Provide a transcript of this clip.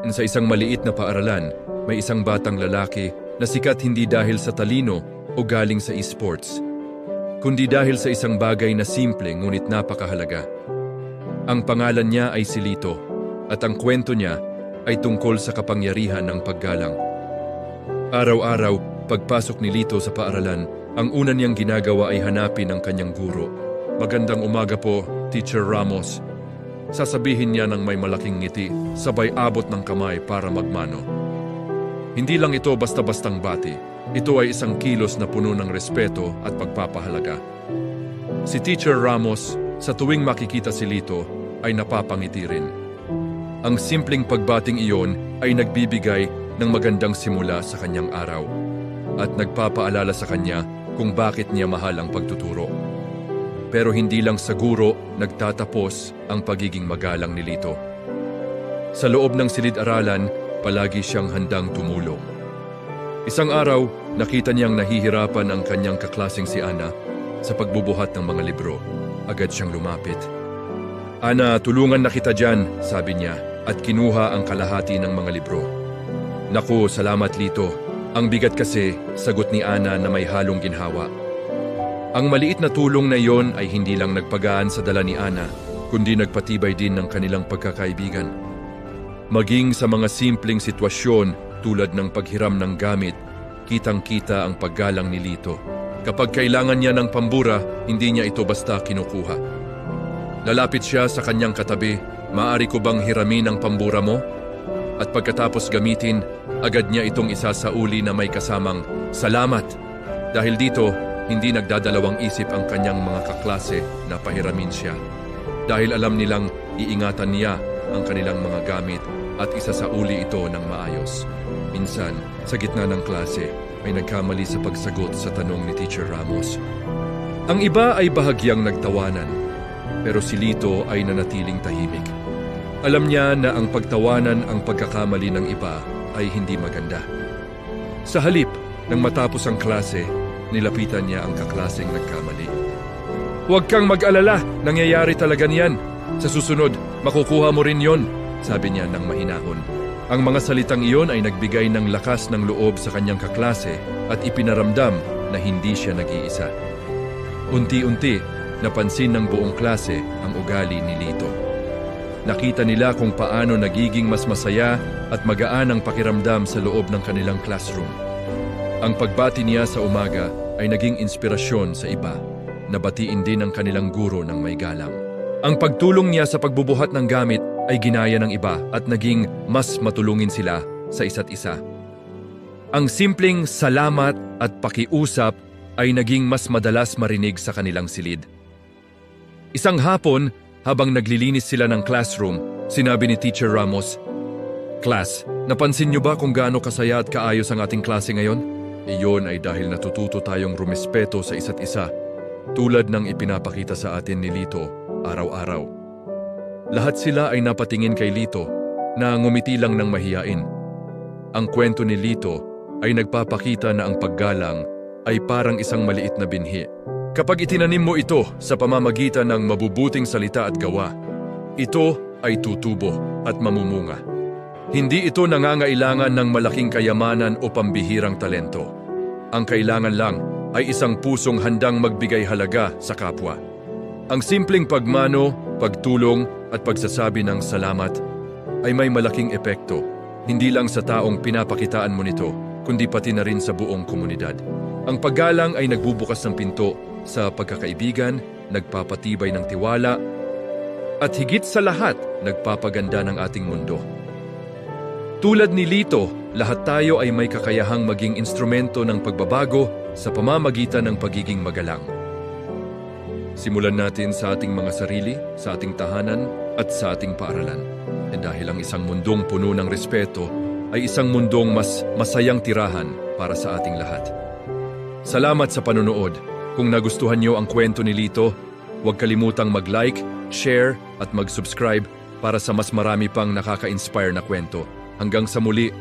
Sa isang maliit na paaralan, may isang batang lalaki na sikat hindi dahil sa talino o galing sa esports, kundi dahil sa isang bagay na simple ngunit napakahalaga. Ang pangalan niya ay si Lito, at ang kwento niya ay tungkol sa kapangyarihan ng paggalang. Araw-araw, pagpasok ni Lito sa paaralan, ang una niyang ginagawa ay hanapin ang kanyang guro. "Magandang umaga po, Teacher Ramos." Sasabihin niya ng may malaking ngiti, sabay abot ng kamay para magmano. Hindi lang ito basta-bastang bati. Ito ay isang kilos na puno ng respeto at pagpapahalaga. Si Teacher Ramos, sa tuwing makikita si Lito, ay napapangiti rin. Ang simpleng pagbating iyon ay nagbibigay ng magandang simula sa kanyang araw at nagpapaalala sa kanya kung bakit niya mahal ang pagtuturo. Pero hindi lang sa guro nagtatapos ang pagiging magalang ni Lito. Sa loob ng silid-aralan, palagi siyang handang tumulong. Isang araw, nakita niyang nahihirapan ang kanyang kaklaseng si Ana sa pagbubuhat ng mga libro. Agad siyang lumapit. "Ana, tulungan na kita dyan," sabi niya, at kinuha ang kalahati ng mga libro. "Naku, salamat Lito. Ang bigat kasi," sagot ni Ana na may halong ginhawa. Ang maliit na tulong na iyon ay hindi lang nagpagaan sa dala ni Ana, kundi nagpatibay din ng kanilang pagkakaibigan. Maging sa mga simpleng sitwasyon tulad ng paghiram ng gamit, kitang-kita ang paggalang ni Lito. Kapag kailangan niya ng pambura, hindi niya ito basta kinukuha. Lalapit siya sa kanyang katabi, "Maaari ko bang hiramin ang pambura mo?" At pagkatapos gamitin, agad niya itong isasauli na may kasamang "Salamat." Dahil dito, hindi nagdadalawang isip ang kanyang mga kaklase na pahiramin siya. Dahil alam nilang iingatan niya ang kanilang mga gamit at isasauli ito ng maayos. Minsan, sa gitna ng klase, may nagkamali sa pagsagot sa tanong ni Teacher Ramos. Ang iba ay bahagyang nagtawanan, pero si Lito ay nanatiling tahimik. Alam niya na ang pagtawanan ang pagkakamali ng iba ay hindi maganda. Sa halip, nang matapos ang klase, nilapitan niya ang kaklaseng nagkamali. "Huwag kang mag-alala, nangyayari talaga niyan. Sa susunod, makukuha mo rin yon," sabi niya ng mahinahon. Ang mga salitang iyon ay nagbigay ng lakas ng loob sa kanyang kaklase at ipinaramdam na hindi siya nag-iisa. Unti-unti, napansin ng buong klase ang ugali ni Lito. Nakita nila kung paano nagiging mas masaya at magaan ang pakiramdam sa loob ng kanilang classroom. Ang pagbati niya sa umaga ay naging inspirasyon sa iba. Nabatiin din ang kanilang guro ng may galang. Ang pagtulong niya sa pagbubuhat ng gamit ay ginaya ng iba at naging mas matulungin sila sa isa't isa. Ang simpleng salamat at pakiusap ay naging mas madalas marinig sa kanilang silid. Isang hapon, habang naglilinis sila ng classroom, sinabi ni Teacher Ramos, "Class, napansin niyo ba kung gaano kasaya at kaayos ang ating klase ngayon? Iyon ay dahil natututo tayong rumispeto sa isa't isa, tulad ng ipinapakita sa atin ni Lito araw-araw." Lahat sila ay napatingin kay Lito na ngumiti lang ng mahiyain. Ang kwento ni Lito ay nagpapakita na ang paggalang ay parang isang maliit na binhi. Kapag itinanim mo ito sa pamamagitan ng mabubuting salita at gawa, ito ay tutubo at mamumunga. Hindi ito nangangailangan ng malaking kayamanan o pambihirang talento. Ang kailangan lang ay isang pusong handang magbigay halaga sa kapwa. Ang simpleng pagmano, pagtulong at pagsasabi ng salamat ay may malaking epekto, hindi lang sa taong pinapakitaan mo nito, kundi pati na rin sa buong komunidad. Ang paggalang ay nagbubukas ng pinto sa pagkakaibigan, nagpapatibay ng tiwala, at higit sa lahat, nagpapaganda ng ating mundo. Tulad ni Lito, lahat tayo ay may kakayahang maging instrumento ng pagbabago sa pamamagitan ng pagiging magalang. Simulan natin sa ating mga sarili, sa ating tahanan, at sa ating paaralan. Dahil ang isang mundong puno ng respeto ay isang mundong mas masayang tirahan para sa ating lahat. Salamat sa panonood. Kung nagustuhan niyo ang kwento ni Lito, huwag kalimutang mag-like, share, at mag-subscribe para sa mas marami pang nakaka-inspire na kwento. Hanggang sa muli,